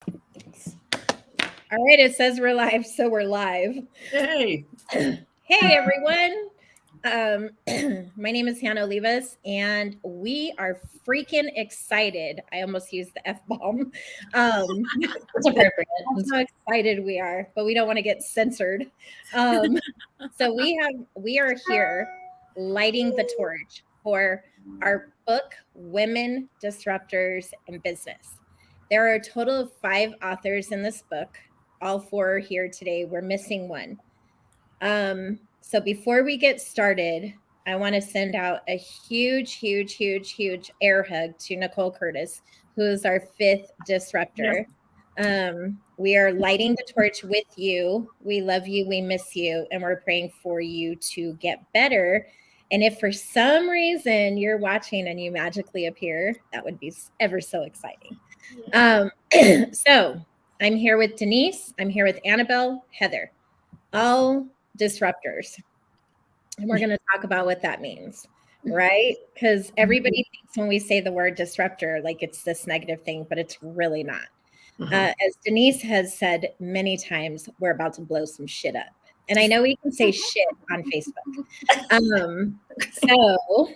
All right, it says we're live, so we're live. Hey. Hey, everyone. My name is Hannah Olivas, and we are freaking excited. I almost used the F-bomb. That's appropriate. That's how excited we are, but we don't want to get censored. So we are here lighting the torch for our book, Women, Disruptors, and Business. There are a total of 5 authors in this book. All 4 are here today. We're missing one. So before we get started, I want to send out a huge air hug to Nicole Curtis, who is our 5th disruptor. We are lighting the torch with you. We love you. We miss you. And we're praying for you to get better. And if for some reason you're watching and you magically appear, that would be ever so exciting. So I'm here with Denise. I'm here with Annabelle, Heather, all disruptors. And we're going to talk about what that means, right? Because everybody thinks when we say the word disruptor, like it's this negative thing, but it's really not. As Denise has said many times, we're about to blow some shit up. And I know we can say shit on Facebook. So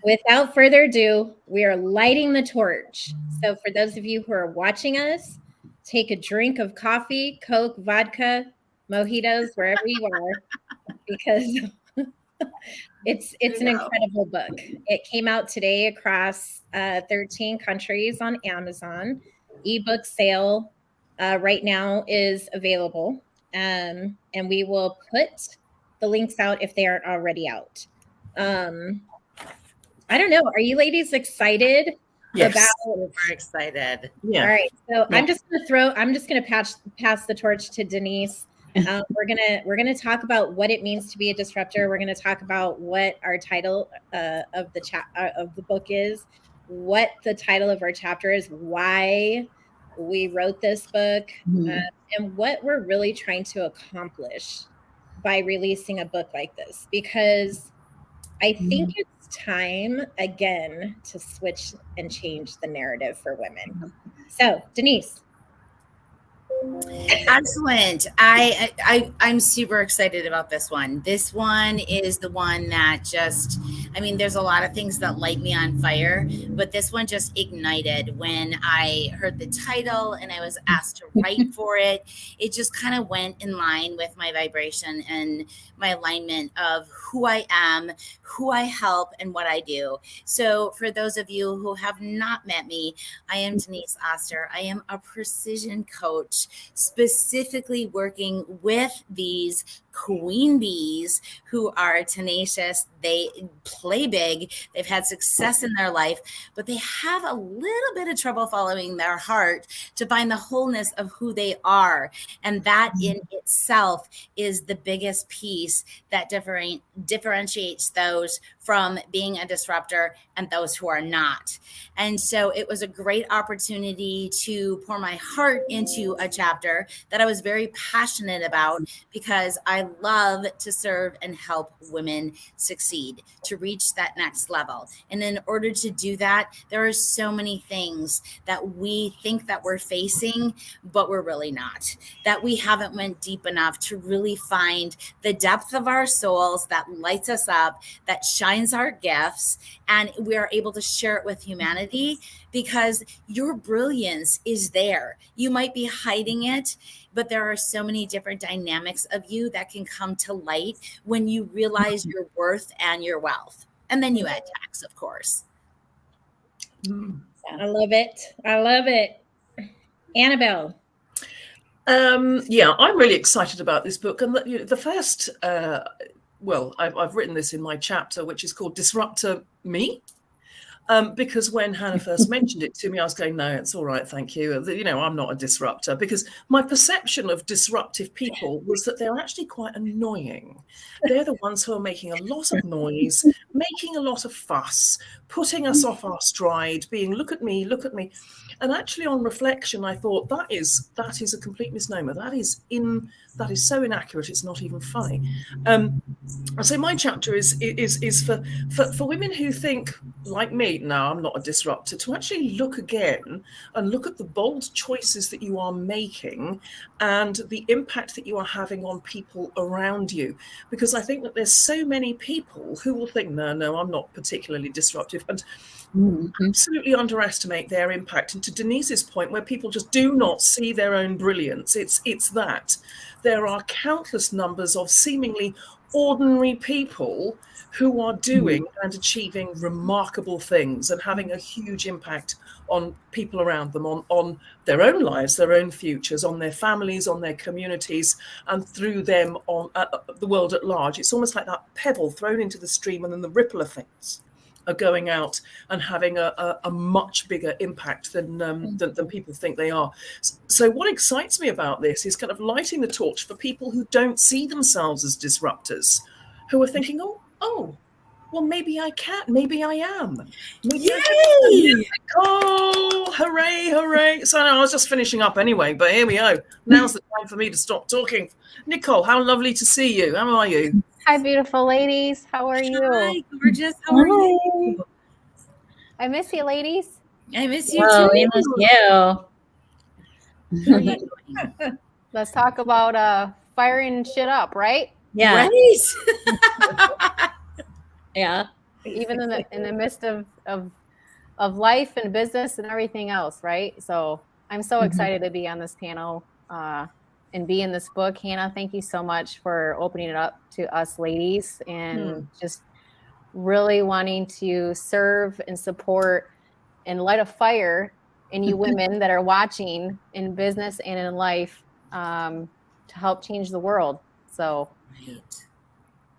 without further ado, we are lighting the torch. So for those of you who are watching us, take a drink of coffee, Coke, vodka, mojitos, wherever you are, because it's an incredible book. It came out today across 13 countries on Amazon. Ebook sale right now is available, and we will put the links out if they aren't already out. I don't know. Are you ladies excited? Yes. We're excited. Yeah. All right. So yeah. I'm just going to pass the torch to Denise. We're gonna talk about what it means to be a disruptor. We're gonna talk about what our title of the book is, what the title of our chapter is, why we wrote this book, and what we're really trying to accomplish by releasing a book like this. Because I think it's time again to switch and change the narrative for women. So, Denise. Excellent. I'm super excited about this one. This one is the one that there's a lot of things that light me on fire, but this one just ignited when I heard the title and I was asked to write for it. It just kind of went in line with my vibration and my alignment of who I am, who I help, and what I do. So for those of you who have not met me, I am Denise Oster. I am a precision coach, specifically working with these queen bees who are tenacious. They play big. They've had success in their life, but they have a little bit of trouble following their heart to find the wholeness of who they are. And that in itself is the biggest piece that differentiates those from being a disruptor and those who are not. And so it was a great opportunity to pour my heart into a chapter that I was very passionate about, because I love to serve and help women succeed to reach that next level. And in order to do that, there are so many things that we think that we're facing, but we're really not, that we haven't went deep enough to really find the depth of our souls that lights us up, that shines our gifts, and we are able to share it with humanity, because your brilliance is there. You might be hiding it, but there are so many different dynamics of you that can come to light when you realize your worth and your wealth. And then you add tax, of course. I love it. Annabelle. I'm really excited about this book. And the first, I've written this in my chapter, which is called Disruptor Me. Because when Hannah first mentioned it to me, I was going, no, it's all right, thank you. I'm not a disruptor, because my perception of disruptive people was that they're actually quite annoying. They're the ones who are making a lot of noise, making a lot of fuss, putting us off our stride, being, look at me. And actually, on reflection, I thought that is a complete misnomer. That is so inaccurate. It's not even funny. So my chapter is for women who think like me. No, I'm not a disruptor. To actually look again and look at the bold choices that you are making and the impact that you are having on people around you. Because I think that there's so many people who will think, no, I'm not particularly disruptive, and absolutely underestimate their impact. And to Denise's point, where people just do not see their own brilliance, it's that there are countless numbers of seemingly ordinary people who are doing and achieving remarkable things and having a huge impact on people around them, on their own lives, their own futures, on their families, on their communities, and through them on the world at large. It's almost like that pebble thrown into the stream, and then the ripple effects are going out and having a much bigger impact than people think they are. So what excites me about this is kind of lighting the torch for people who don't see themselves as disruptors, who are thinking, oh, well, maybe I can, maybe I am. Maybe Yay! Oh, hooray. So I was just finishing up anyway, but here we go. Now's the time for me to stop talking. Nicole, how lovely to see you. How are you? Hi, beautiful ladies. How are you? Hi, gorgeous. How are you? I miss you, ladies. I miss you Whoa, too. we miss you. How are you doing? Let's talk about firing shit up, right? Yeah. Right? Yeah. Even in the midst of life and business and everything else, right? So I'm so excited to be on this panel and be in this book. Hannah, thank you so much for opening it up to us ladies and just really wanting to serve and support and light a fire in you women that are watching in business and in life to help change the world. So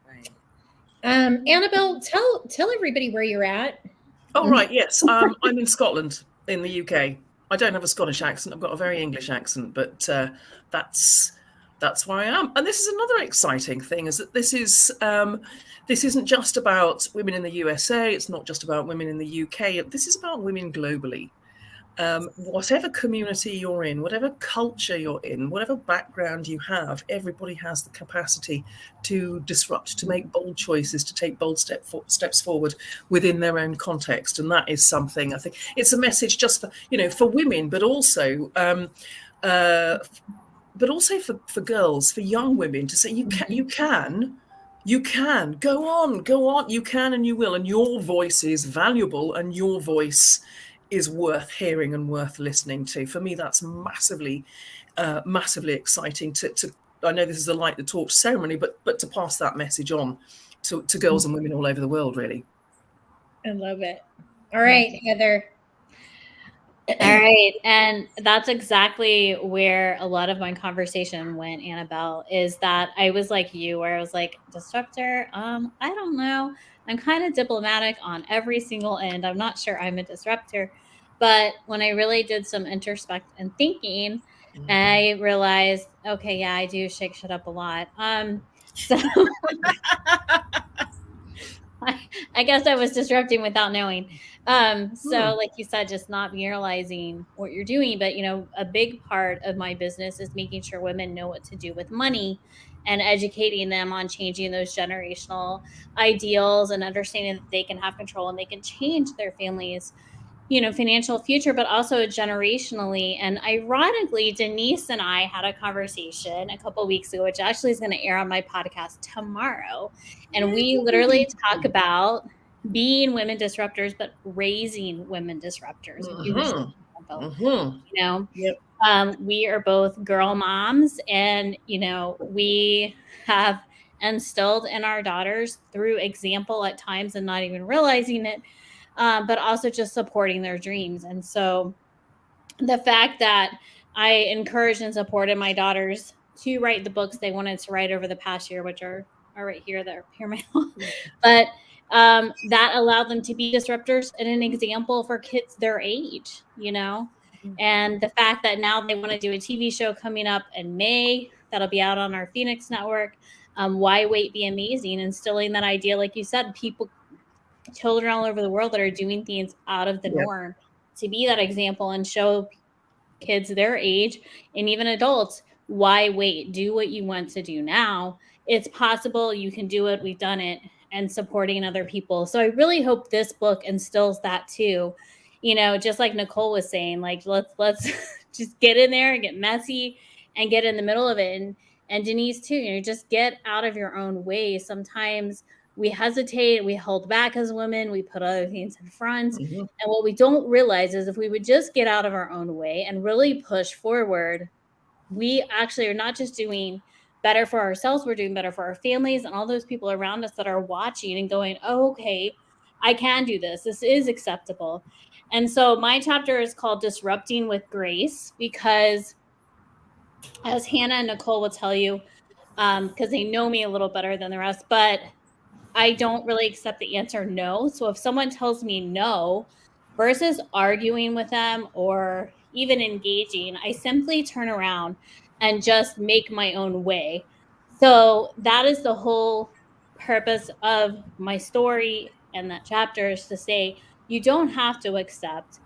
Right. Annabelle, tell everybody where you're at. Oh, right, yes. I'm in Scotland, in the UK. I don't have a Scottish accent. I've got a very English accent, but that's where I am. And this is another exciting thing, is that this isn't just about women in the USA. It's not just about women in the UK. This is about women globally. Whatever community you're in, whatever culture you're in, whatever background you have, everybody has the capacity to disrupt, to make bold choices, to take bold steps forward within their own context. And that is something, I think it's a message just for women, but also for girls, for young women, to say you can go on, you can and you will, and your voice is valuable, and your voice is worth hearing and worth listening to. For me, that's massively exciting to I know this is a Light the Torch ceremony, but to pass that message on to girls and women all over the world, really. I love it. All right, Heather. All right. And that's exactly where a lot of my conversation went, Annabelle, is that I was like you, where I was like, disruptor, I don't know. I'm kind of diplomatic on every single end. I'm not sure I'm a disruptor. But when I really did some introspect and thinking, I realized, okay, yeah, I do shake shit up a lot. So I guess I was disrupting without knowing. So like you said, just not realizing what you're doing. But, a big part of my business is making sure women know what to do with money and educating them on changing those generational ideals and understanding that they can have control and they can change their families, financial future, but also generationally. And ironically, Denise and I had a conversation a couple of weeks ago, which actually is going to air on my podcast tomorrow. And we literally talk about being women disruptors, but raising women disruptors. We are both girl moms, and, we have instilled in our daughters through example at times and not even realizing it, but also just supporting their dreams. And so the fact that I encouraged and supported my daughters to write the books they wanted to write over the past year, which are right here, they're here, but that allowed them to be disruptors and an example for kids their age, and the fact that now they want to do a TV show coming up in May that'll be out on our Phoenix network. Why Wait, Be Amazing, instilling that idea, like you said, children all over the world that are doing things out of the norm to be that example and show kids their age and even adults, why wait? Do what you want to do now. It's possible. You can do it. We've done it. And supporting other people. So I really hope this book instills that too. You know, just like Nicole was saying, like let's just get in there and get messy and get in the middle of it. And Denise too, you know, just get out of your own way. Sometimes we hesitate, we hold back as women, we put other things in front. Mhm. And what we don't realize is if we would just get out of our own way and really push forward, we actually are not just doing better for ourselves, we're doing better for our families and all those people around us that are watching and going, oh, okay, I can do this. This is acceptable. And so my chapter is called Disrupting with Grace because, as Hannah and Nicole will tell you, because they know me a little better than the rest, but I don't really accept the answer no. So if someone tells me no, versus arguing with them or even engaging, I simply turn around and just make my own way. So that is the whole purpose of my story and that chapter, is to say you don't have to accept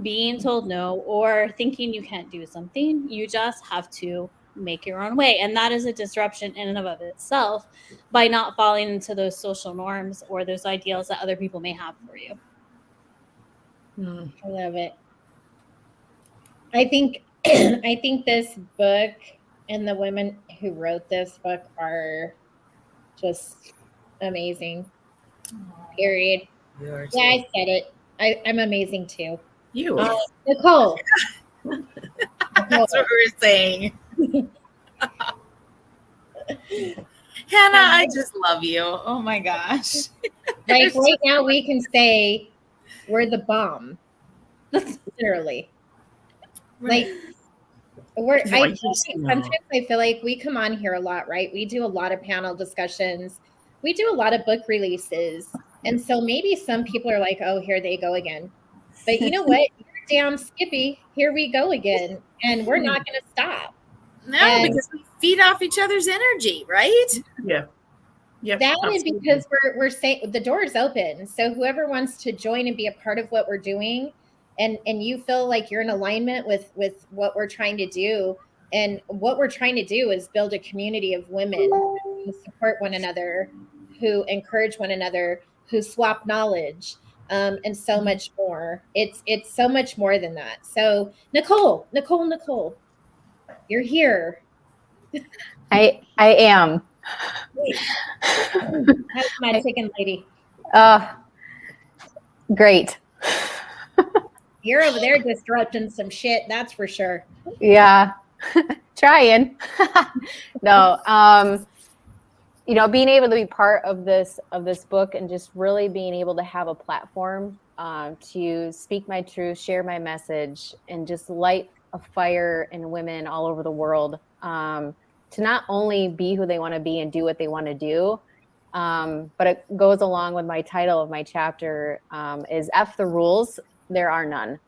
being told no or thinking you can't do something. You just have to make your own way. And that is a disruption in and of itself by not falling into those social norms or those ideals that other people may have for you. I love it. I think this book and the women who wrote this book are just amazing. Period. Yeah, I said it. I'm amazing too. You. Nicole. That's what we were saying. Hannah, I just love you. Oh my gosh. Like right now we can say we're the bomb. Literally. Like sometimes I feel like we come on here a lot, right? We do a lot of panel discussions. We do a lot of book releases. And so maybe some people are like, oh, here they go again. But you know what? You're damn Skippy. Here we go again. And we're not going to stop. No, because we feed off each other's energy, right? Yeah. Yep, that is because we're saying the door is open. So whoever wants to join and be a part of what we're doing, and you feel like you're in alignment with what we're trying to do, and what we're trying to do is build a community of women who support one another, who encourage one another, who swap knowledge, and so much more. It's so much more than that. So Nicole, you're here. I am. How's my chicken lady? Great. You're over there disrupting some shit, that's for sure. Yeah. Trying. No, you know, being able to be part of this book and just really being able to have a platform to speak my truth, share my message, and just light a fire in women all over the world, to not only be who they want to be and do what they want to do, but it goes along with my title of my chapter, is F the rules, there are none.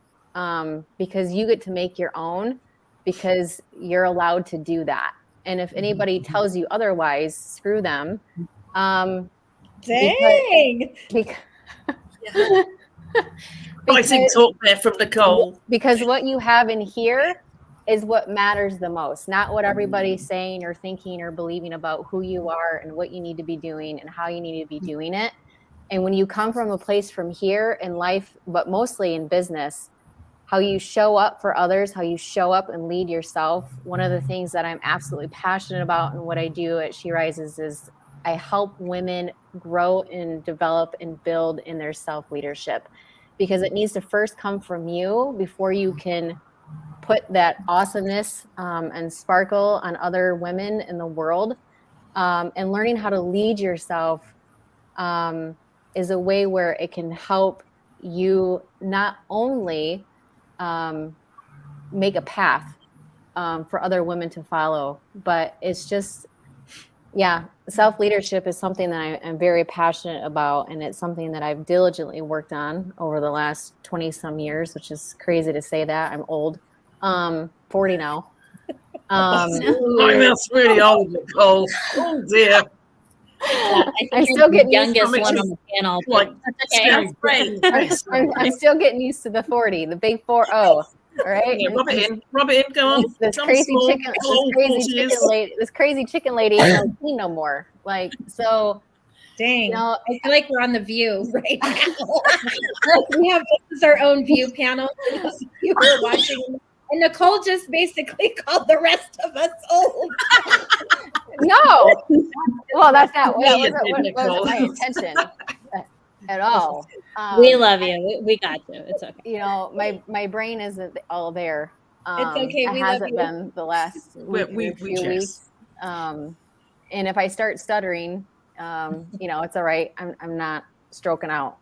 Because you get to make your own, because you're allowed to do that. And if anybody tells you otherwise, screw them. Dang. Fighting talk there from Nicole. Because what you have in here is what matters the most, not what everybody's saying or thinking or believing about who you are and what you need to be doing and how you need to be doing it. And when you come from a place from here in life, but mostly in business, how you show up for others, how you show up and lead yourself. One of the things that I'm absolutely passionate about and what I do at She Rises is I help women grow and develop and build in their self-leadership, because it needs to first come from you before you can put that awesomeness and sparkle on other women in the world. And learning how to lead yourself is a way where it can help you not only make a path for other women to follow, but it's just, yeah, self-leadership is something that I'm very passionate about, and it's something that I've diligently worked on over the last 20 some years, which is crazy to say that. I'm old, 40 now. That's really old, Nicole. Oh dear. I think I'm you're still the getting used youngest to one it. on the panel. Like, That's okay. That's right. I'm still getting used to the 40, the big 4-0. Right? Yeah, rub it in, go on. This Come crazy small, chicken, this crazy chicken lady ain't no teen no more. Like, so, Dang. you know, I feel like we're on The View right now. This is our own View panel. You were watching. And Nicole just basically called the rest of us old. no. Well, that's not Me, wasn't Nicole. my intention at all. We love you. We got you. It's okay. You know, my brain isn't all there. It's okay. It We love hasn't you. been the last few weeks. And if I start stuttering, you know, it's all right. I'm not stroking out.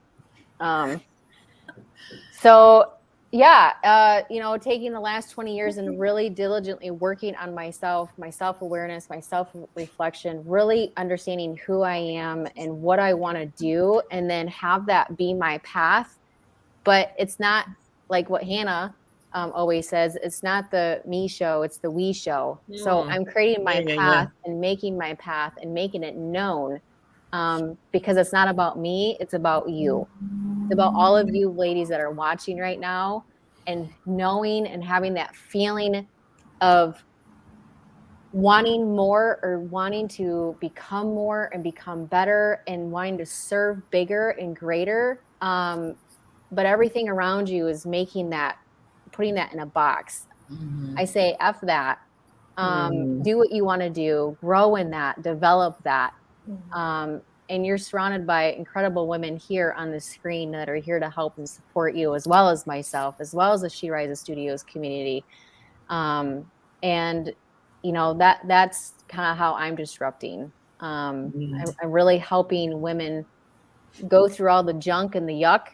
So yeah, you know, taking the last 20 years and really diligently working on myself, my self-awareness, my self-reflection, really understanding who I am and what I want to do, and then have that be my path. But it's not like what Hannah always says, it's not the me show, it's the we show. So I'm creating my path and making my path and making it known, because it's not about me, it's about you. It's about all of you ladies that are watching right now, and knowing and having that feeling of wanting more, or wanting to become more and become better, and wanting to serve bigger and greater. But everything around you is making that, putting that in a box. I say, F that. Do what you want to do, grow in that, develop that. And you're surrounded by incredible women here on the screen that are here to help and support you, as well as myself, as well as the She Rises Studios community. And you know, that's kind of how I'm disrupting. I'm really helping women go through all the junk and the yuck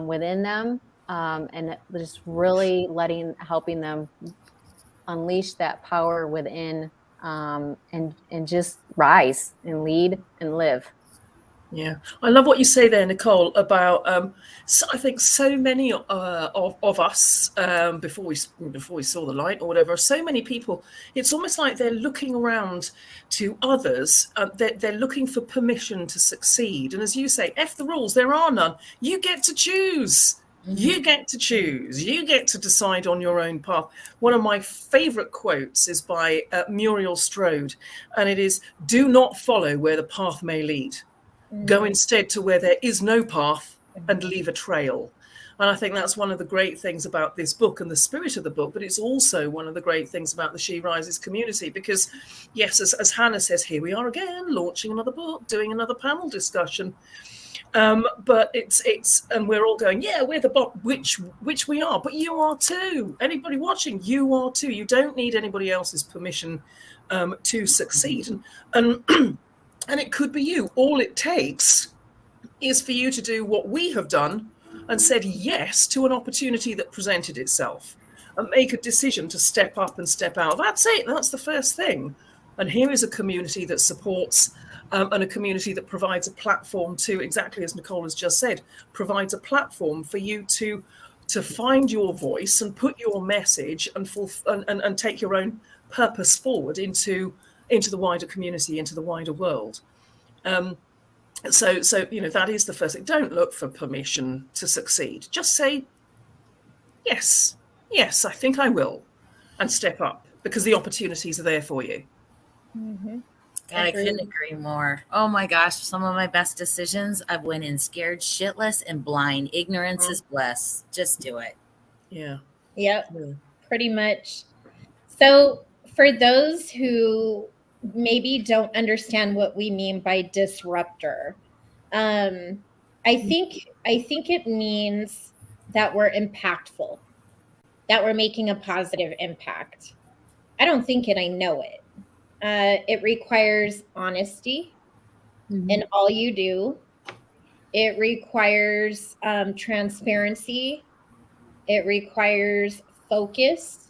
within them, and just really helping them unleash that power within, and just rise and lead and live. Yeah, I love what you say there, Nicole, about so I think so many of us, before we saw the light or whatever, so many people, it's almost like they're looking around to others. They're looking for permission to succeed. And as you say, F the rules, there are none. You get to choose. You get to choose. You get to decide on your own path. One of my favorite quotes is by Muriel Strode, and it is, "Do not follow where the path may lead. Go instead to where there is no path and leave a trail." And I think that's one of the great things about this book and the spirit of the book, but it's also one of the great things about the She Rises community, because yes, as Hannah says, here we are again, launching another book, doing another panel discussion. But it's and we're all going, yeah, we're the bot, which we are, but you are too. Anybody watching, you are too. You don't need anybody else's permission to succeed. And it could be you. All it takes is for you to do what we have done and said yes to an opportunity that presented itself, and make a decision to step up and step out. That's it. That's the first thing. And here is a community that supports, and a community that provides a platform to, exactly as Nicole has just said, provides a platform for you to find your voice and put your message and take your own purpose forward into the wider community, into the wider world. So you know, that is the first thing. Don't look for permission to succeed. Just say, yes, I think I will, and step up, because the opportunities are there for you. God, I couldn't agree more. Oh my gosh, some of my best decisions, I've went in scared shitless and blind. Ignorance is bliss. Just do it. Yeah. Yep. Pretty much. So for those who maybe don't understand what we mean by disruptor, I think it means that we're impactful, that we're making a positive impact. I don't think it, I know it. It requires honesty in all you do. It requires transparency. It requires focus,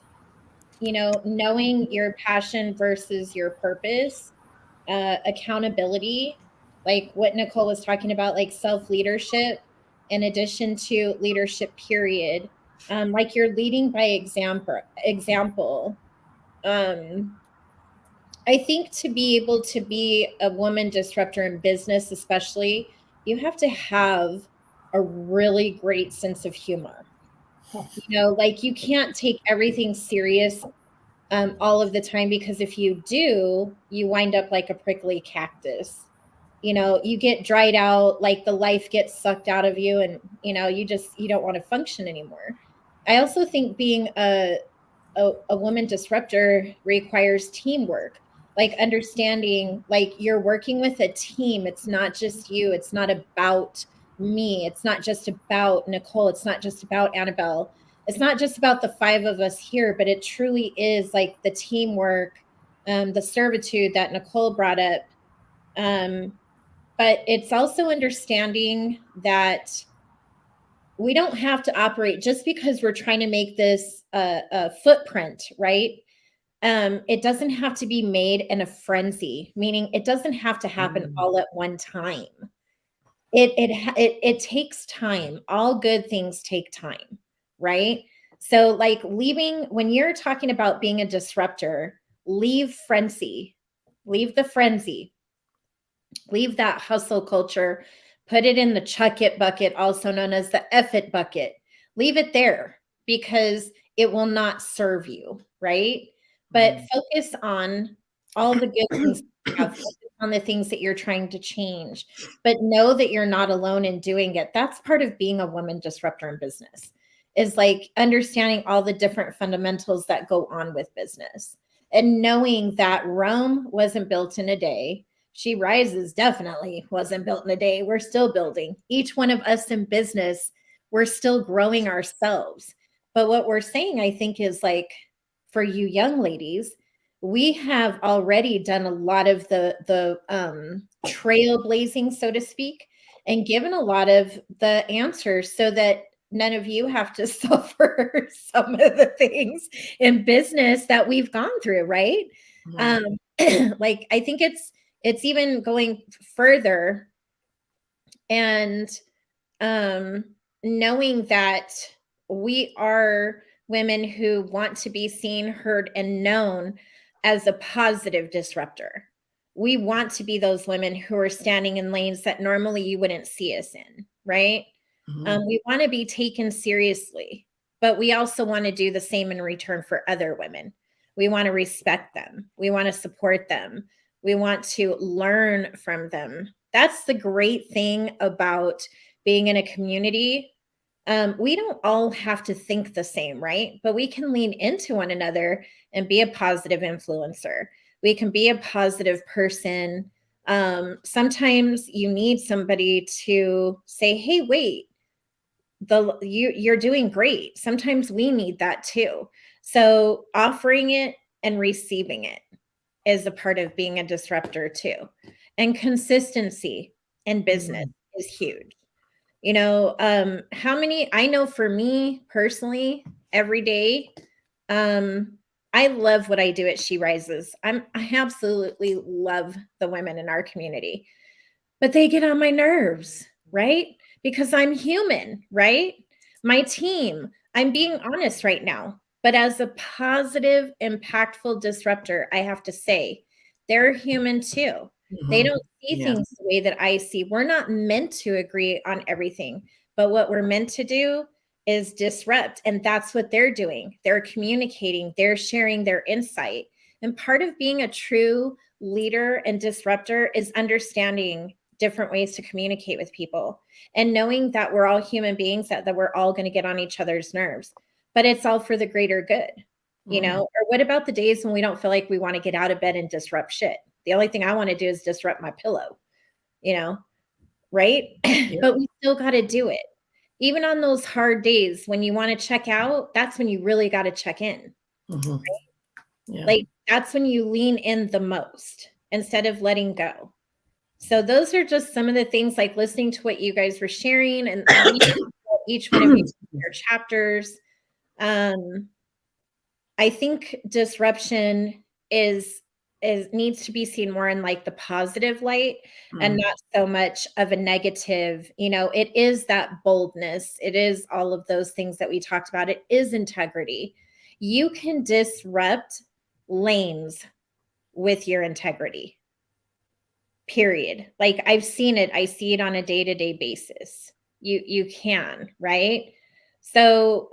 you know, knowing your passion versus your purpose, accountability, like what Nicole was talking about, like self-leadership, in addition to leadership, period. Like you're leading by example. I think to be able to be a woman disruptor in business, especially, you have to have a really great sense of humor. You know, like you can't take everything serious all of the time, because if you do, you wind up like a prickly cactus. You know, you get dried out, like the life gets sucked out of you, and you don't want to function anymore. I also think being a woman disruptor requires teamwork, like understanding like you're working with a team. It's not just you. It's not about me. It's not just about Nicole. It's not just about Annabelle. It's not just about the five of us here, but it truly is like the teamwork, the servitude that Nicole brought up. But it's also understanding that we don't have to operate just because we're trying to make this a footprint, right? It doesn't have to be made in a frenzy, meaning it doesn't have to happen all at one time. It takes time. All good things take time, right? So, like leaving, when you're talking about being a disruptor, leave frenzy, leave the frenzy, leave that hustle culture, put it in the chuck it bucket, also known as the F it bucket. Leave it there because it will not serve you, right? But focus on all the good things you have, focus on the things that you're trying to change, but know that you're not alone in doing it. That's part of being a woman disruptor in business, is like understanding all the different fundamentals that go on with business and knowing that Rome wasn't built in a day. She Rises definitely wasn't built in a day. We're still building. Each one of us in business, we're still growing ourselves. But what we're saying, I think, is like for you young ladies, we have already done a lot of the trailblazing, so to speak, and given a lot of the answers so that none of you have to suffer some of the things in business that we've gone through, right? Like I think it's even going further, and knowing that we are women who want to be seen, heard, and known as a positive disruptor. We want to be those women who are standing in lanes that normally you wouldn't see us in, right? We want to be taken seriously, but we also want to do the same in return for other women. We want to respect them. We want to support them. We want to learn from them. That's the great thing about being in a community. We don't all have to think the same, right? But we can lean into one another and be a positive influencer. We can be a positive person. Sometimes you need somebody to say, hey, wait, you're doing great. Sometimes we need that too. So offering it and receiving it is a part of being a disruptor too. And consistency in business is huge. How many, I know for me personally, every day, I love what I do at She Rises. I absolutely love the women in our community, but they get on my nerves, right? Because I'm human, right? My team, I'm being honest right now, but as a positive, impactful disruptor, I have to say, they're human too. They don't see things the way that I see. We're not meant to agree on everything, but what we're meant to do is disrupt. And that's what they're doing. They're communicating, they're sharing their insight. And part of being a true leader and disruptor is understanding different ways to communicate with people and knowing that we're all human beings, that we're all going to get on each other's nerves, but it's all for the greater good, or what about the days when we don't feel like we want to get out of bed and disrupt shit? The only thing I want to do is disrupt my pillow, right? But we still got to do it. Even on those hard days when you want to check out, that's when you really got to check in. Right? Like that's when you lean in the most instead of letting go. So those are just some of the things, like listening to what you guys were sharing and each one of you your chapters. I think disruption needs to be seen more in like the positive light and not so much of a negative. It is that boldness. It is all of those things that we talked about. It is integrity. You can disrupt lanes with your integrity. Period. Like I've seen it. I see it on a day-to-day basis. You can, right? So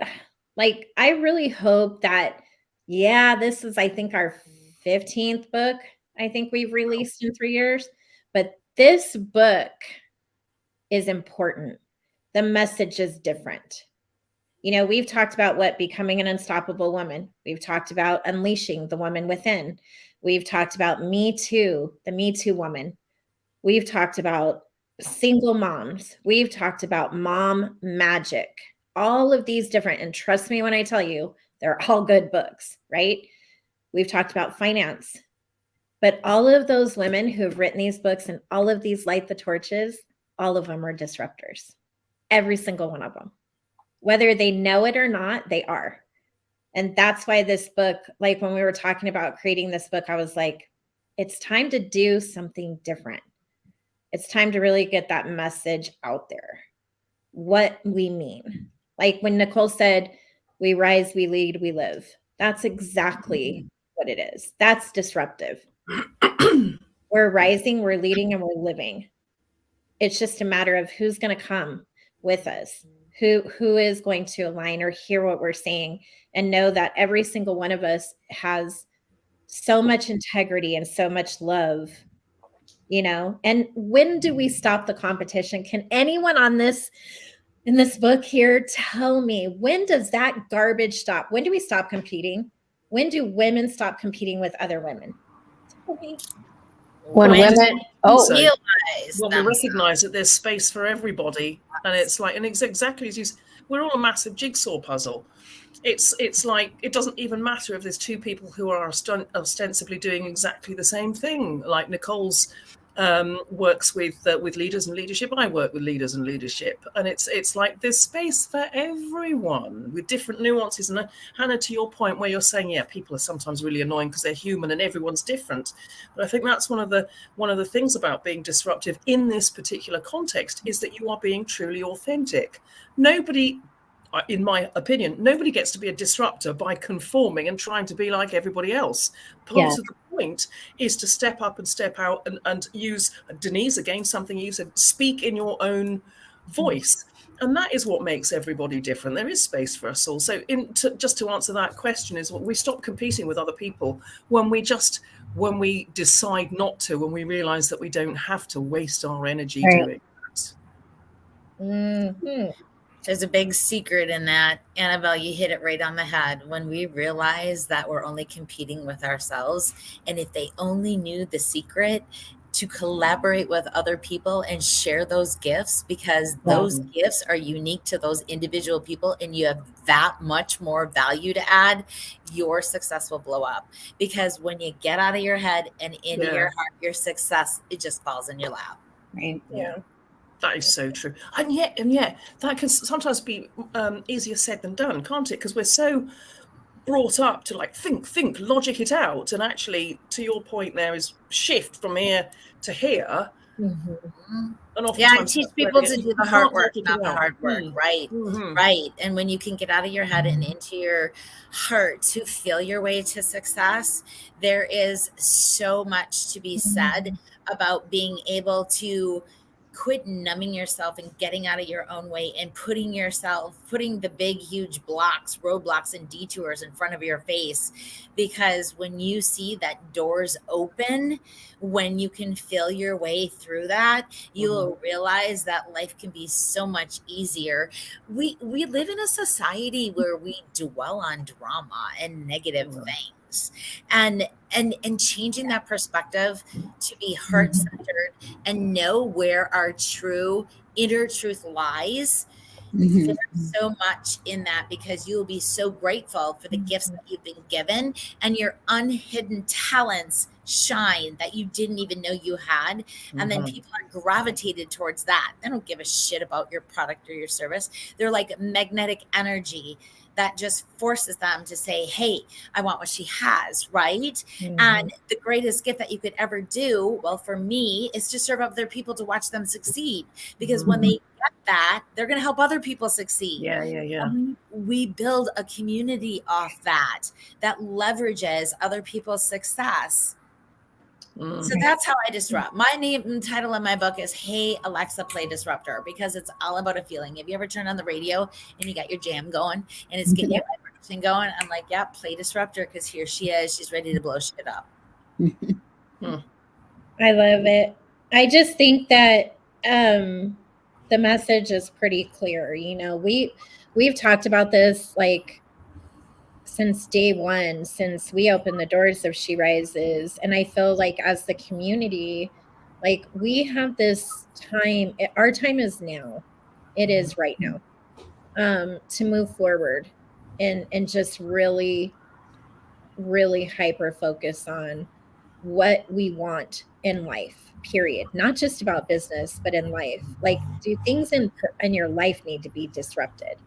like I really hope that, yeah, this is I think our 15th book I think we've released in 3 years, but this book is important. The message is different. You know, we've talked about what becoming an unstoppable woman. We've talked about unleashing the woman within. We've talked about Me Too, the Me Too woman. We've talked about single moms. We've talked about mom magic. All of these different, and trust me when I tell you, they're all good books, right? We've talked about finance. But all of those women who have written these books and all of these light the torches, all of them are disruptors. Every single one of them. Whether they know it or not, they are. And that's why this book, like when we were talking about creating this book, I was like, it's time to do something different. It's time to really get that message out there. What we mean. Like when Nicole said, we rise, we lead, we live. That's exactly what it is. That's disruptive. We're rising, we're leading, and we're living. It's just a matter of who's going to come with us, who is going to align or hear what we're saying and know that every single one of us has so much integrity and so much love, you know. And when do we stop the competition? Can anyone on this in this book here tell me, when does that garbage stop? When do we stop competing? When do women stop competing with other women? Tell me. When women, So, realize when we recognize that there's space for everybody, and it's like, and it's exactly as you, we're all a massive jigsaw puzzle. It's like it doesn't even matter if there's two people who are ostensibly doing exactly the same thing. Like Nicole's works with leaders and leadership. I work with leaders and leadership, and it's like there's space for everyone with different nuances. And Hannah, to your point, where you're saying, yeah, people are sometimes really annoying because they're human and everyone's different. But I think that's one of the things about being disruptive in this particular context is that you are being truly authentic. Nobody, in my opinion, nobody gets to be a disruptor by conforming and trying to be like everybody else. Part of the point is to step up and step out and use, Denise, again, something you said, speak in your own voice. And that is what makes everybody different. There is space for us all. So just to answer that question is, we stop competing with other people when we decide not to, when we realize that we don't have to waste our energy doing that. Mm-hmm. There's a big secret in that. Annabelle, you hit it right on the head. When we realize that we're only competing with ourselves, and if they only knew the secret to collaborate with other people and share those gifts, because those gifts are unique to those individual people and you have that much more value to add, your success will blow up. Because when you get out of your head and into your heart, your success, it just falls in your lap. right? Yeah. That is so true. And yet, that can sometimes be easier said than done, can't it? Because we're so brought up to like think, logic it out. And actually, to your point, there is shift from here to here. Mm-hmm. And oftentimes, teach people to do the hard work, not the hard work, right? Mm-hmm. Right. And when you can get out of your head and into your heart to feel your way to success, there is so much to be said about being able to quit numbing yourself and getting out of your own way and putting the big, huge roadblocks and detours in front of your face. Because when you see that doors open, when you can feel your way through that, you'll realize that life can be so much easier. We live in a society where we dwell on drama and negative things. And changing that perspective to be heart-centered and know where our true inner truth lies. There's so much in that, because you will be so grateful for the gifts that you've been given and your unhidden talents shine that you didn't even know you had. And then people are gravitated towards that. They don't give a shit about your product or your service. They're like magnetic energy that just forces them to say, hey, I want what she has, right? And the greatest gift that you could ever do, well, for me, is to serve other people, to watch them succeed. Because when they get that, they're going to help other people succeed. And we build a community off that leverages other people's success. So that's how I disrupt. My title in my book is Hey Alexa, Play Disruptor, because it's all about a feeling. Have you ever turned on the radio and you got your jam going and it's getting your vibration going? I'm like, yeah, play Disruptor, because here she is. She's ready to blow shit up. I love it. I just think that the message is pretty clear. You know, we've talked about this like since day one, since we opened the doors of She Rises. And I feel like as the community, like we have this time, our time is now. It is right now, to move forward and just really, really hyper focus on what we want in life, period. Not just about business, but in life. Like, do things in your life need to be disrupted?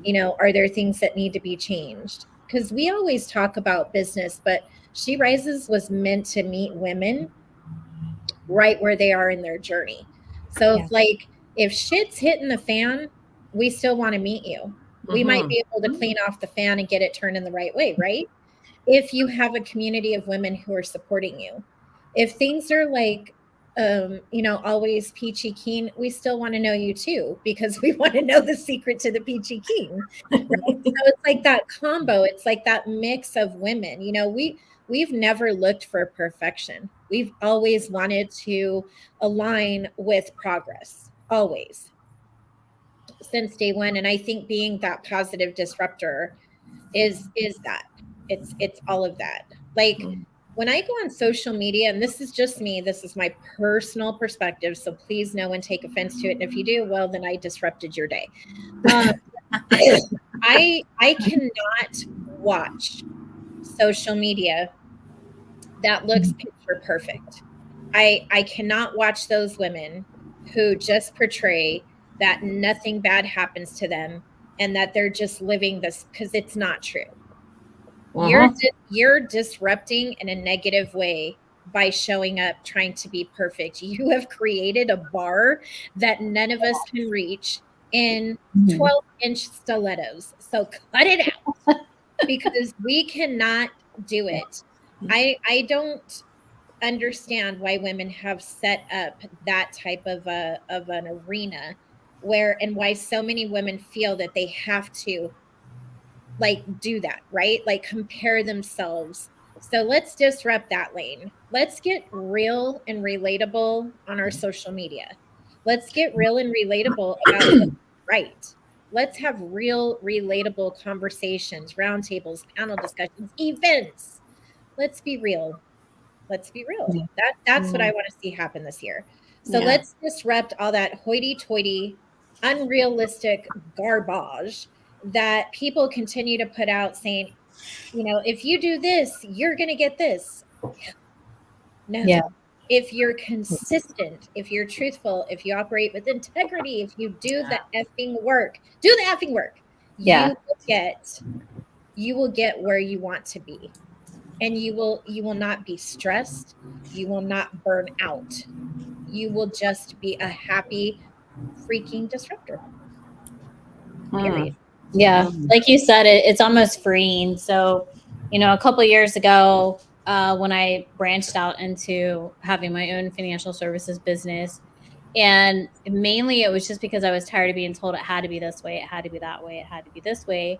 You know, are there things that need to be changed? Because we always talk about business, but She Rises was meant to meet women right where they are in their journey. So if shit's hitting the fan, we still want to meet you. We might be able to clean off the fan and get it turned in the right way, right? If you have a community of women who are supporting you. If things are like, you know, always peachy keen, we still want to know you too, because we want to know the secret to the peachy keen. Right? So it's like that combo. It's like that mix of women. You know, we've never looked for perfection. We've always wanted to align with progress, always, since day one. And I think being that positive disruptor is that. It's all of that. Like when I go on social media, and this is just me, this is my personal perspective, so please no one take offense to it. And if you do, well, then I disrupted your day. I cannot watch social media that looks picture perfect. I cannot watch those women who just portray that nothing bad happens to them and that they're just living this, because it's not true. You're disrupting in a negative way by showing up trying to be perfect. You have created a bar that none of us can reach in 12-inch stilettos. So cut it out, because we cannot do it. I don't understand why women have set up that type of an arena where, and why so many women feel that they have to like do that, right? Like compare themselves. So let's disrupt that lane. Let's get real and relatable on our social media. Let's get real and relatable about what's right. Let's have real, relatable conversations, roundtables, panel discussions, events. Let's be real. Let's be real. That's what I want to see happen this year. So let's disrupt all that hoity-toity, unrealistic garbage that people continue to put out, saying, you know, if you do this, you're going to get this. No. Yeah. If you're consistent, if you're truthful, if you operate with integrity, if you do the effing work, do the effing work. You will get where you want to be. And you will not be stressed. You will not burn out. You will just be a happy freaking disruptor. Period. Yeah, like you said, it's almost freeing. So, you know, a couple of years ago, when I branched out into having my own financial services business, and mainly it was just because I was tired of being told it had to be this way, it had to be that way, it had to be this way.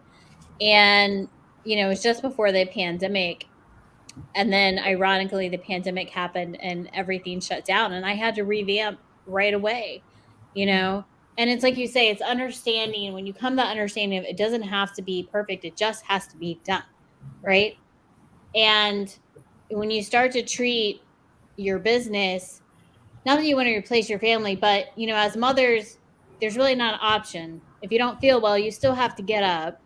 And, you know, it was just before the pandemic. And then ironically, the pandemic happened and everything shut down, and I had to revamp right away, you know? And it's like you say, it's understanding. When you come to that understanding of it doesn't have to be perfect, it just has to be done, right? And when you start to treat your business, not that you want to replace your family, but, you know, as mothers, there's really not an option. If you don't feel well, you still have to get up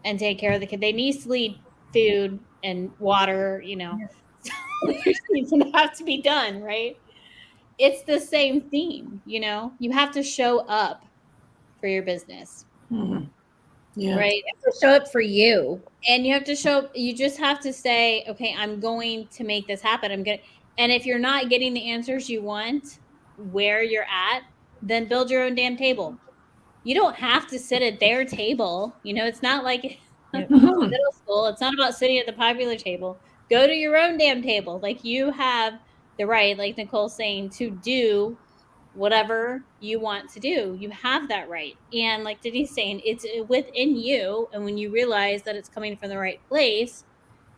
and take care of the kid. They need sleep, food, and water, you know. It's going to have to be done, right? It's the same theme, you know. You have to show up for your business. Right? You have to show up for you. And you have to show, you just have to say, okay, I'm going to make this happen. And if you're not getting the answers you want where you're at, then build your own damn table. You don't have to sit at their table. You know, it's not like middle school. It's not about sitting at the popular table. go to your own damn table. Like, you have the right, like Nicole's saying, to do whatever you want to do. You have that right. And like Denise saying, it's within you. And when you realize that it's coming from the right place,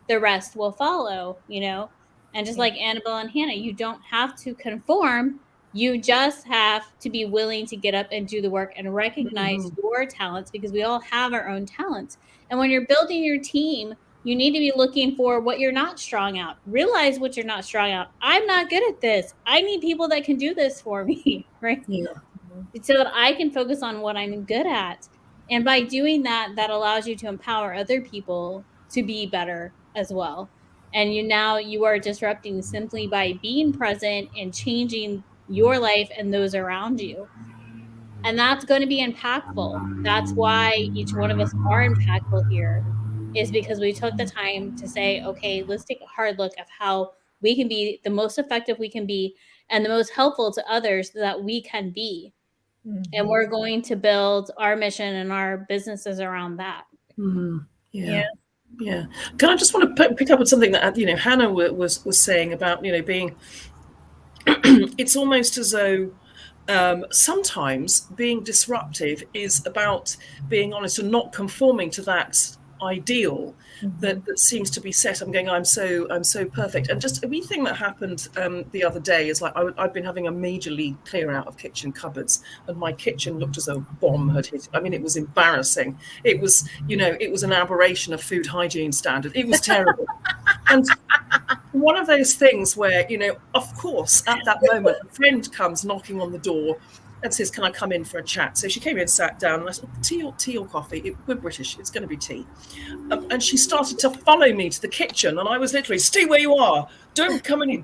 the rest will follow, you know? And just like Annabelle and Hannah, you don't have to conform. You just have to be willing to get up and do the work and recognize your talents, because we all have our own talents. And when you're building your team, you need to be looking for what you're not strong at. Realize what you're not strong at. I'm not good at this. I need people that can do this for me, right? Yeah. So that I can focus on what I'm good at. And by doing that, that allows you to empower other people to be better as well. And you are disrupting simply by being present and changing your life and those around you. And that's going to be impactful. That's why each one of us are impactful here, is because we took the time to say, okay, let's take a hard look at how we can be the most effective we can be and the most helpful to others that we can be. And we're going to build our mission and our businesses around that. Yeah. Can I just want to pick up on something that Hannah was saying about being it's almost as though sometimes being disruptive is about being honest and not conforming to that ideal that seems to be set. I'm so perfect. And just a wee thing that happened the other day is, like, I've been having a majorly clear out of kitchen cupboards, and my kitchen looked as though a bomb had hit. I mean, it was embarrassing. It was an aberration of food hygiene standard. It was terrible. And one of those things where, of course, at that moment, a friend comes knocking on the door and says, "Can I come in for a chat?" So she came in, sat down, and I said, tea or coffee? We're British, it's going to be tea. And she started to follow me to the kitchen, and I was literally, "Stay where you are. Don't come in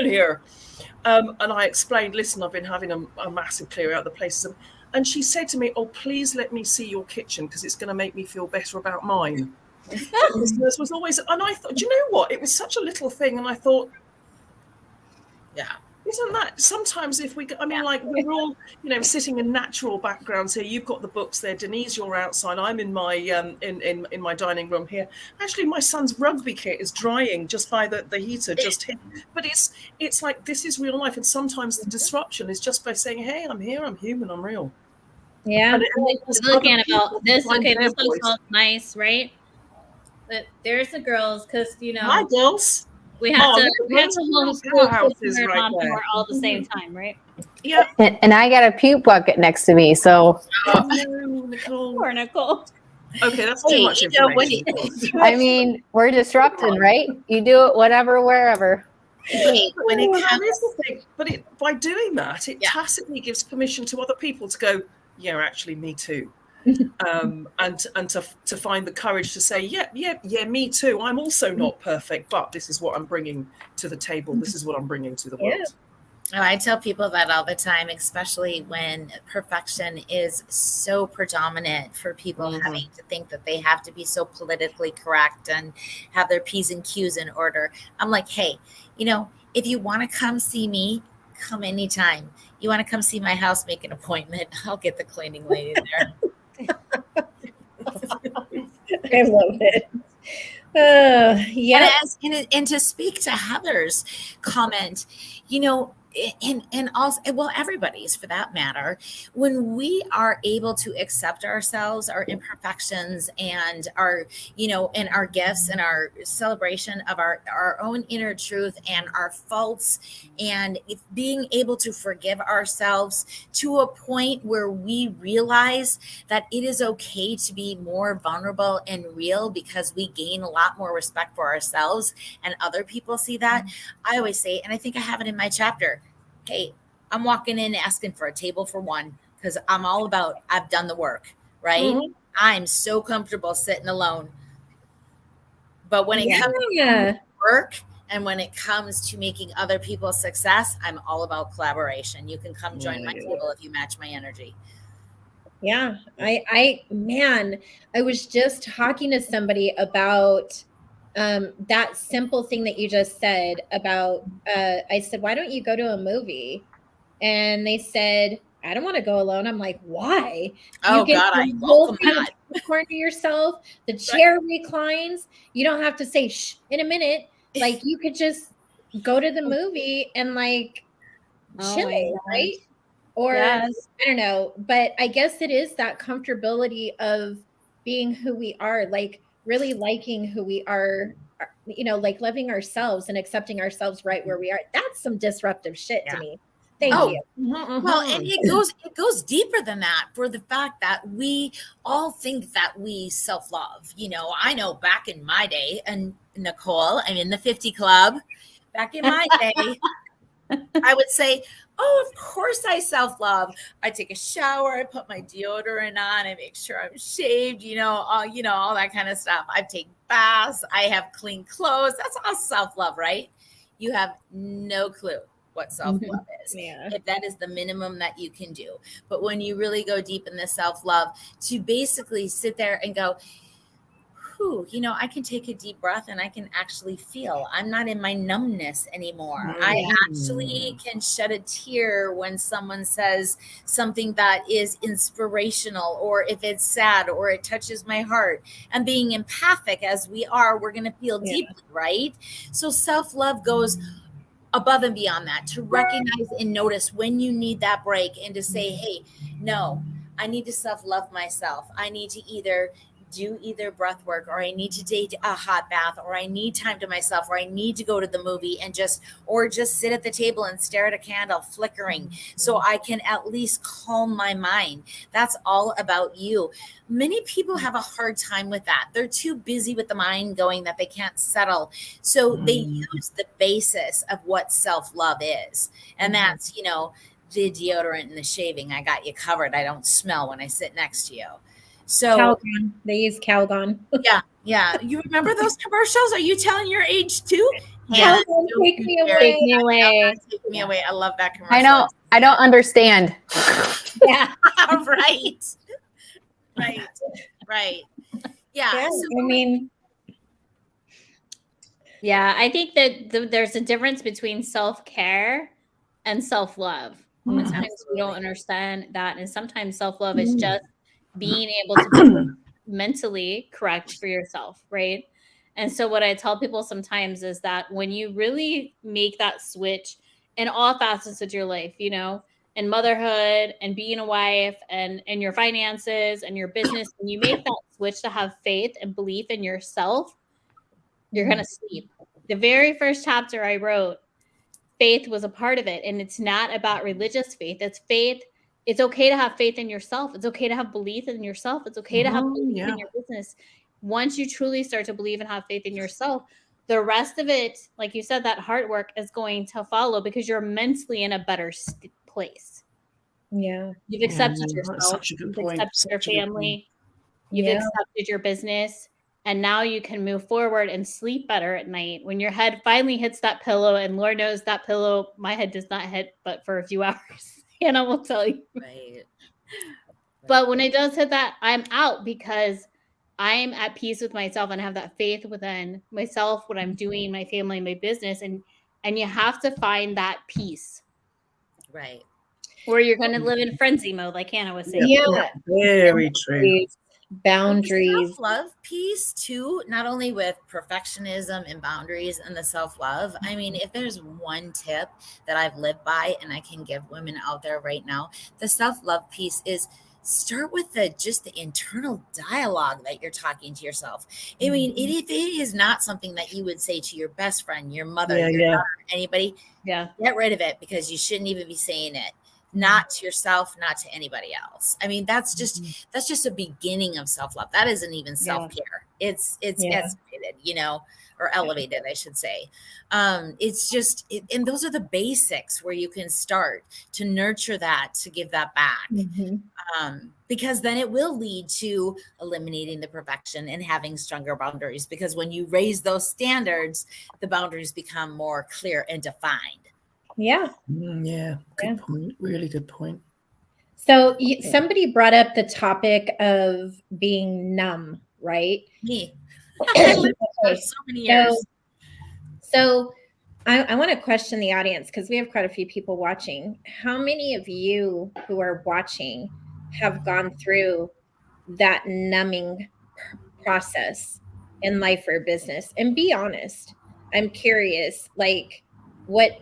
here." And I explained, "Listen, I've been having a massive clear out of the places." And she said to me, "Oh, please let me see your kitchen, because it's going to make me feel better about mine." This was always, and I thought, do you know what? It was such a little thing, and I thought, yeah. Isn't that sometimes if we, like, we're all, sitting in natural backgrounds here. You've got the books there, Denise, you're outside. I'm in my in my dining room here. Actually, my son's rugby kit is drying just by the heater just hit. But it's like, this is real life, and sometimes the disruption is just by saying, "Hey, I'm here, I'm human, I'm real." Yeah. Look, Annabelle, this looks all nice, right? But there's the girls, because Hi, girls. We have to homeschool kids and mom all at the same time, right? Yeah. And I got a puke bucket next to me, so. No, Nicole. Poor Nicole. Okay, that's too much information. I mean, we're disrupting, right? You do it whatever, wherever. When it comes, by doing that, it tacitly gives permission to other people to go, "Yeah, actually, me too." And to find the courage to say, yeah, me too. I'm also not perfect, but this is what I'm bringing to the table. This is what I'm bringing to the world. Oh, I tell people that all the time, especially when perfection is so predominant for people having to think that they have to be so politically correct and have their P's and Q's in order. I'm like, hey, if you want to come see me, come anytime. You want to come see my house, make an appointment. I'll get the cleaning lady there. I love it. And to speak to Heather's comment, and also, well, everybody's for that matter, when we are able to accept ourselves, our imperfections, and our, and our gifts, and our celebration of our own inner truth and our faults, and being able to forgive ourselves to a point where we realize that it is okay to be more vulnerable and real, because we gain a lot more respect for ourselves, and other people see that. I always say, and I think I have it in my chapter, hey, I'm walking in asking for a table for one, because I'm all about, I've done the work, right? I'm so comfortable sitting alone. But when it comes to work, and when it comes to making other people success, I'm all about collaboration. You can come join my table if you match my energy. Yeah. I was just talking to somebody about that simple thing that you just said about, I said, "Why don't you go to a movie?" And they said, "I don't want to go alone." I'm like, "Why?" Oh, God, I welcome that. Corner to yourself. The chair reclines. You don't have to say, "Shh," in a minute. Like you could just go to the movie and like chill, right? Or Yes. I don't know, but I guess it is that comfortability of being who we are, like really liking who we are, you know, like loving ourselves and accepting ourselves right where we are. That's some disruptive shit to me. Thank you. Well, and it goes deeper than that, for the fact that we all think that we self-love. You know, I know back in my day, and Nicole, I'm in the 50 club. Back in my day, I would say, oh, of course I self-love. I take a shower, I put my deodorant on, I make sure I'm shaved, all that kind of stuff. I take baths, I have clean clothes. That's all self-love, right? You have no clue what self-love is. Yeah. If that is the minimum that you can do. But when you really go deep in the self-love, to basically sit there and go, I can take a deep breath and I can actually feel. I'm not in my numbness anymore. I actually can shed a tear when someone says something that is inspirational, or if it's sad or it touches my heart. And being empathic as we are, we're going to feel deeply, right? So self-love goes above and beyond that, to recognize and notice when you need that break, and to say, hey, no, I need to self-love myself. I need to either do breath work, or I need to take a hot bath, or I need time to myself, or I need to go to the movie and just sit at the table and stare at a candle flickering, so I can at least calm my mind. That's all about you. Many people have a hard time with that. They're too busy with the mind going that they can't settle. So they use the basis of what self-love is. And that's, the deodorant and the shaving. I got you covered. I don't smell when I sit next to you. So Calgon. They use Calgon. yeah. You remember those commercials? Are you telling your age too? Yeah. Take me away. Take me away. Take me away. I love that commercial. I don't understand. Yeah. Right. Yeah. Yeah, I think that there's a difference between self-care and self-love. And sometimes we don't understand that. And sometimes self-love is just being able to be mentally correct for yourself, right? And so what I tell people sometimes is that when you really make that switch in all facets of your life, and motherhood and being a wife and your finances and your business, when you make that switch to have faith and belief in yourself, you're going to sleep. The very first chapter I wrote, faith was a part of it. And it's not about religious faith. It's faith. It's okay to have faith in yourself. It's okay to have belief in yourself. It's okay to have belief in your business. Once you truly start to believe and have faith in yourself, the rest of it, like you said, that hard work is going to follow, because you're mentally in a better place. Yeah. You've accepted yourself. That's such a good point. You've accepted your family. You've accepted your business. And now you can move forward and sleep better at night when your head finally hits that pillow. And Lord knows that pillow, my head does not hit but for a few hours. Hannah will tell you. Right. But when it does hit that, I'm out, because I'm at peace with myself and have that faith within myself, what I'm doing, my family, my business. And you have to find that peace. Right. Or you're going to live in frenzy mode, like Hannah was saying. Yeah. Very true. Boundaries. Self-love piece too, not only with perfectionism and boundaries and the self-love. I mean, if there's one tip that I've lived by and I can give women out there right now, the self-love piece is start with just the internal dialogue that you're talking to yourself. I mean, if it is not something that you would say to your best friend, your mother, your daughter, anybody, get rid of it, because you shouldn't even be saying it. Not to yourself, not to anybody else. I mean, that's just a beginning of self-love. That isn't even self-care. It's escalated, or elevated, I should say. It's just, and those are the basics where you can start to nurture that, to give that back. Because then it will lead to eliminating the perfection and having stronger boundaries. Because when you raise those standards, the boundaries become more clear and defined. Yeah. Good point. Really good point. So somebody brought up the topic of being numb, right? Me. I lived for so many years. So I want to question the audience, because we have quite a few people watching. How many of you who are watching have gone through that numbing process in life or business? And be honest. I'm curious, like, what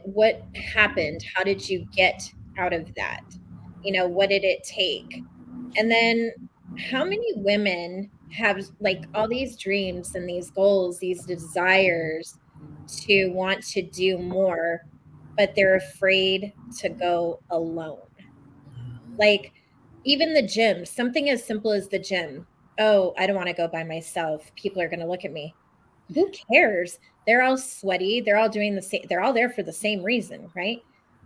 happened? How did you get out of that? What did it take? And then how many women have like all these dreams and these goals, these desires to want to do more, but they're afraid to go alone? Like even the gym, something as simple as the gym. Oh, I don't want to go by myself. People are going to look at me. Who cares? They're all sweaty. They're all doing the same. They're all there for the same reason, right?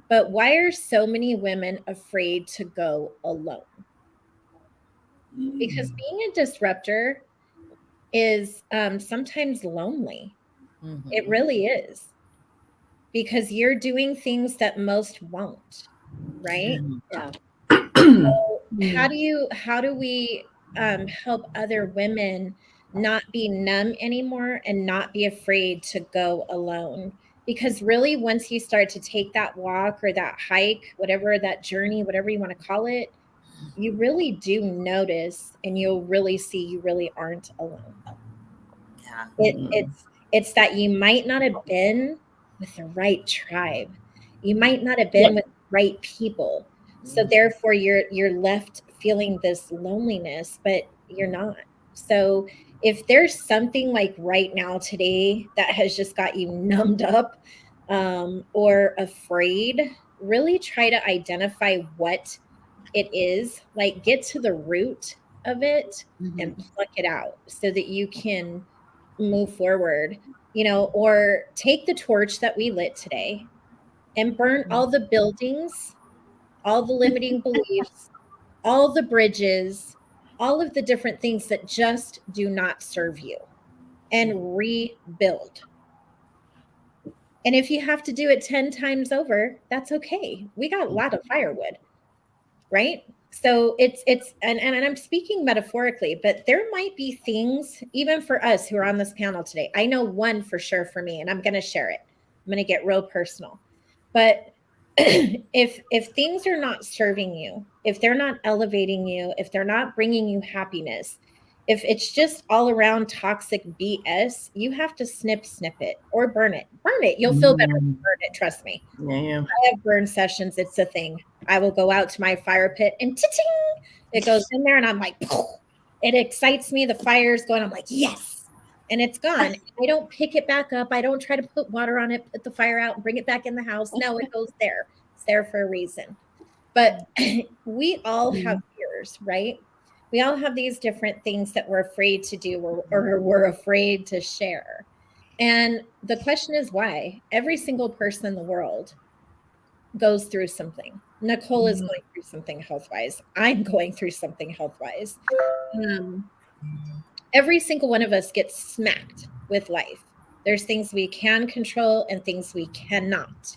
But why are so many women afraid to go alone? Because being a disruptor is sometimes lonely. It really is. Because you're doing things that most won't, right? Yeah. So how do we help other women not be numb anymore and not be afraid to go alone? Because really, once you start to take that walk or that hike, whatever that journey, whatever you want to call it, you really do notice and you'll really see you really aren't alone. Yeah. It's that you might not have been with the right tribe. You might not have been with the right people. So therefore you're left feeling this loneliness, but you're not. So if there's something like right now today that has just got you numbed up or afraid, really try to identify what it is, like get to the root of it and pluck it out so that you can move forward, or take the torch that we lit today and burn all the buildings, all the limiting beliefs, all the bridges, all of the different things that just do not serve you, and rebuild. And if you have to do it 10 times over, that's okay. We got a lot of firewood, right? So it's and I'm speaking metaphorically, but there might be things even for us who are on this panel today. I know one for sure for me, and I'm going to share it. I'm going to get real personal. But if things are not serving you, if they're not elevating you, if they're not bringing you happiness, if it's just all around toxic BS, you have to snip it or burn it. Burn it. You'll feel better if you burn it. Trust me. Yeah. I have burn sessions. It's a thing. I will go out to my fire pit and ting, it goes in there and I'm like, it excites me. The fire's going. I'm like, yes. And it's gone. I don't pick it back up. I don't try to put water on it, put the fire out and bring it back in the house. No, it goes there. It's there for a reason. But we all have fears, right? We all have these different things that we're afraid to do or we're afraid to share. And the question is why? Every single person in the world goes through something. Nicole is going through something health-wise. I'm going through something health-wise. Every single one of us gets smacked with life. There's things we can control and things we cannot.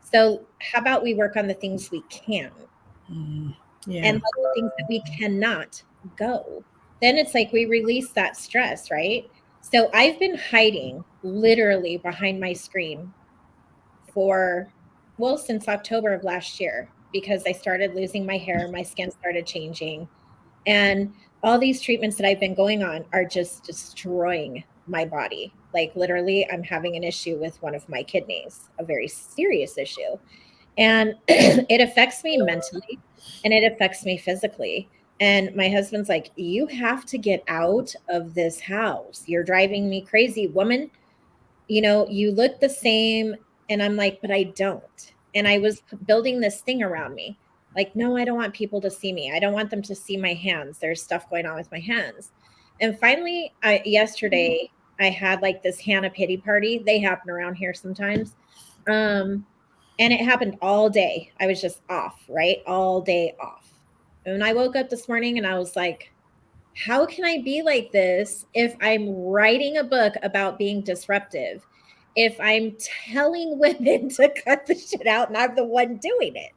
So how about we work on the things we can? And let the things that we cannot go. Then it's like we release that stress, right? So I've been hiding literally behind my screen since October of last year, because I started losing my hair, my skin started changing, and all these treatments that I've been going on are just destroying my body. Like literally, I'm having an issue with one of my kidneys, a very serious issue. And it affects me mentally and it affects me physically. And my husband's like, you have to get out of this house. You're driving me crazy, woman. You look the same. And I'm like, but I don't. And I was building this thing around me. Like, no, I don't want people to see me. I don't want them to see my hands. There's stuff going on with my hands. And finally, yesterday, I had like this Hannah pity party. They happen around here sometimes. And it happened all day. I was just off, right? All day off. And I woke up this morning and I was like, how can I be like this if I'm writing a book about being disruptive? If I'm telling women to cut the shit out and I'm the one doing it.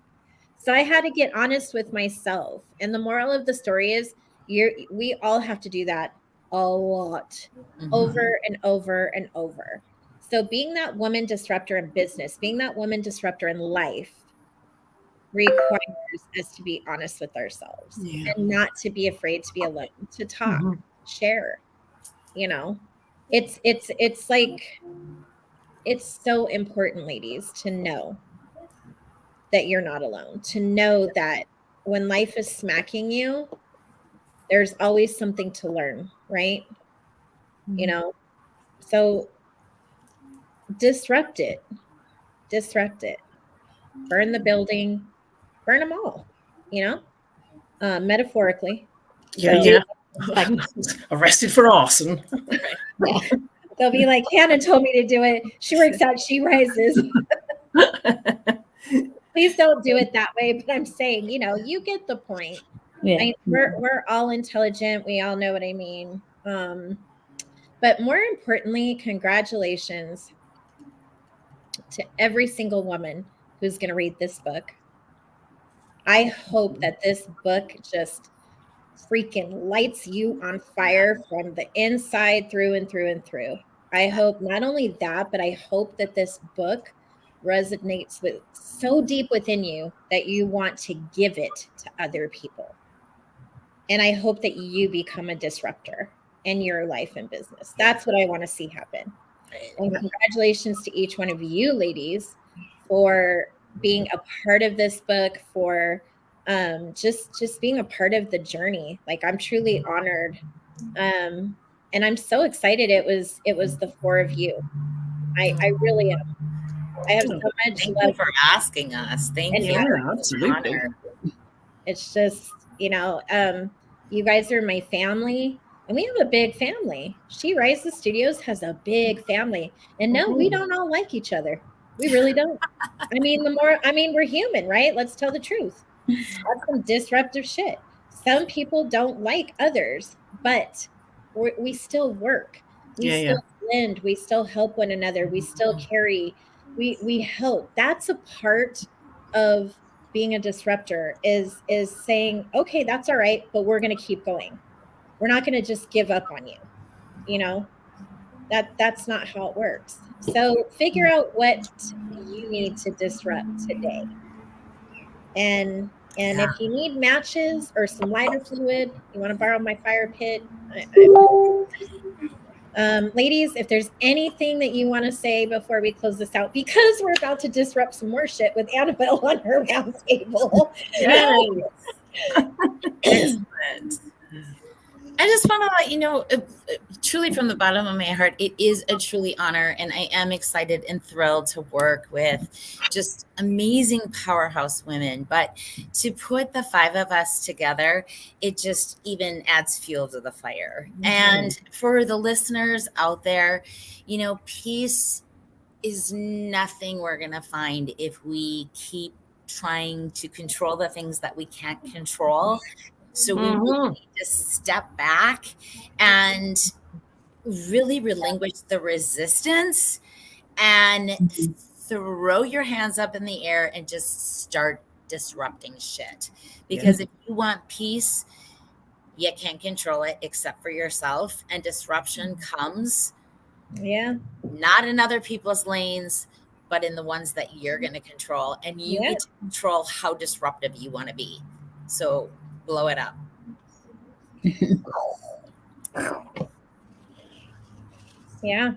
So I had to get honest with myself. And the moral of the story is we all have to do that a lot, over and over and over. So being that woman disruptor in business, being that woman disruptor in life requires us to be honest with ourselves and not to be afraid to be alone, to talk, share. It's like it's so important, ladies, to know that you're not alone, to know that when life is smacking you, there's always something to learn, right? You know, so disrupt it, burn the building, burn them all, you know, metaphorically. Yeah, So, yeah. like, arrested for arson. yeah. They'll be like, Hannah told me to do it. She works out, she rises. Please don't do it that way. But I'm saying, you know, you get the point. Yeah. We're all intelligent. We all know what I mean. But more importantly, congratulations to every single woman who's going to read this book. I hope that this book just freaking lights you on fire from the inside through and through and through. I hope not only that, but I hope that this book resonates with so deep within you that you want to give it to other people. And I hope that you become a disruptor in your life and business. That's what I want to see happen. And congratulations to each one of you ladies for being a part of this book, for just being a part of the journey. Like, I'm truly honored. And I'm so excited it was the four of you. I really am. I have so much Thank love you for asking us. Thank and you. Yeah, absolutely. it's just, you know, you guys are my family, and we have a big family. She Rises Studios has a big family. And no, we don't all like each other. We really don't. I mean, we're human, right? Let's tell the truth. That's some disruptive shit. Some people don't like others, but we still work. We Yeah, still blend. We still help one another. We still carry. We help. That's a part of being a disruptor, is saying, okay, that's all right, but we're going to keep going. We're not going to just give up on you. You know, that's not how it works. So figure out what you need to disrupt today. And if you need matches or some lighter fluid, you want to borrow my fire pit. Ladies, if there's anything that you want to say before we close this out, because we're about to disrupt some more shit with Annabelle on her round table. Excellent. I just want to let you know, truly from the bottom of my heart, it is a truly honor, and I am excited and thrilled to work with just amazing powerhouse women. But to put the five of us together, it just even adds fuel to the fire. And for the listeners out there, you know, peace is nothing we're going to find if we keep trying to control the things that we can't control. So we really need to step back and really relinquish the resistance and throw your hands up in the air and just start disrupting shit. Because if you want peace, you can't control it except for yourself. And disruption comes not in other people's lanes, but in the ones that you're going to control. And you get to control how disruptive you want to be. So blow it up. Yeah.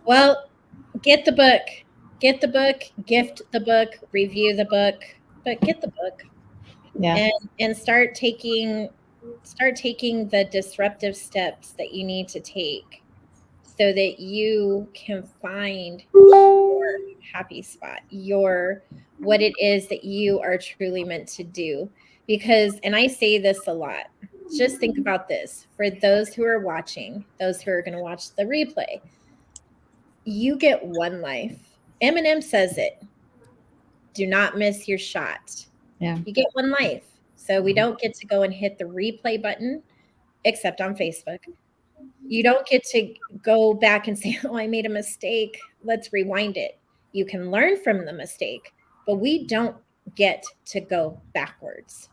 Well, get the book, gift the book, review the book, but get the book. Yeah. And start taking the disruptive steps that you need to take so that you can find your happy spot, what it is that you are truly meant to do. Because, and I say this a lot, just think about this for those who are watching, those who are going to watch the replay. You get one life. Eminem says it. Do not miss your shot. Yeah. You get one life. So we don't get to go and hit the replay button, except on Facebook. You don't get to go back and say, oh, I made a mistake. Let's rewind it. You can learn from the mistake, but we don't get to go backwards.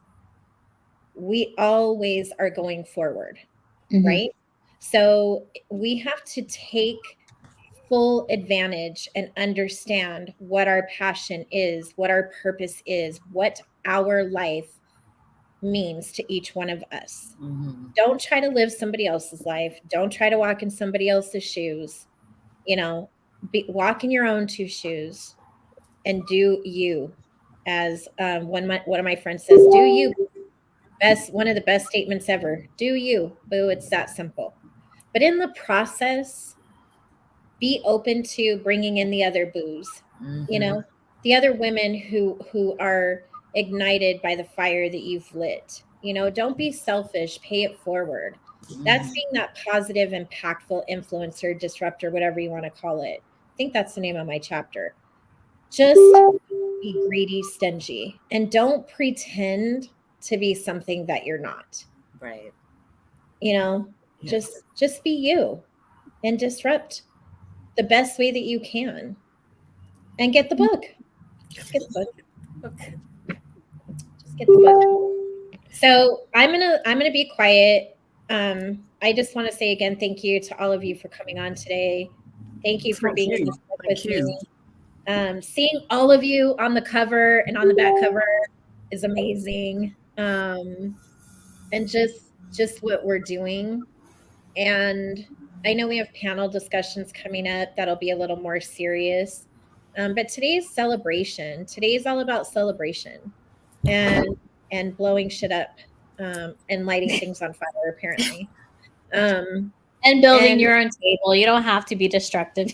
We always are going forward, right? So we have to take full advantage and understand what our passion is, what our purpose is, what our life means to each one of us. Don't try to live somebody else's life. Don't try to walk in somebody else's shoes. You know, walk in your own two shoes and do you. As one of my friends says, do you. One of the best statements ever. Do you. Boo, it's that simple. But in the process, be open to bringing in the other boos, you know, the other women who are ignited by the fire that you've lit. You know, don't be selfish, pay it forward. That's being that positive, impactful influencer, disruptor, whatever you want to call it. I think that's the name of my chapter. Just be greedy, stingy, and don't pretend to be something that you're not. Right. You know, just be you and disrupt the best way that you can. And get the book. Just get the book. Just get the book. So I'm gonna be quiet. I just want to say again, thank you to all of you for coming on today. Thank you for being in this book with me. Seeing all of you on the cover and on the back cover is amazing. And just what we're doing. And I know we have panel discussions coming up that'll be a little more serious. But today's celebration. Today's all about celebration and blowing shit up and lighting things on fire, apparently. And building your own table. You don't have to be destructive.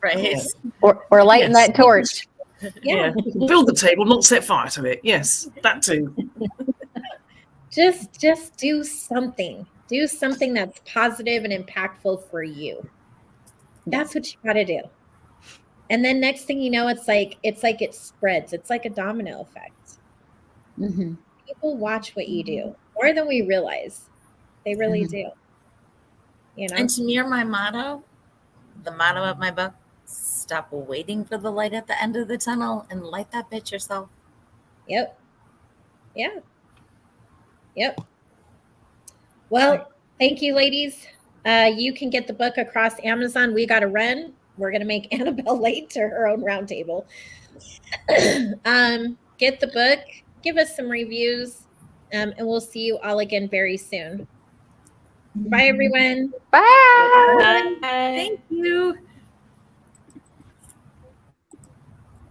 Right. Or lighting that torch. Yeah. Build the table, not set fire to it. Yes, that too. Just do something. Do something that's positive and impactful for you. That's what you got to do. And then next thing you know, it's like it spreads. It's like a domino effect. Mm-hmm. People watch what you do more than we realize. They really do. You know. And to mirror my motto, the motto of my book: stop waiting for the light at the end of the tunnel and light that bitch yourself. Yep. Yeah. Yep. Well, thank you, ladies. You can get the book across Amazon. We got to run. We're going to make Annabelle late to her own roundtable. Get the book. Give us some reviews. And we'll see you all again very soon. Bye, everyone. Bye. Bye. Thank you.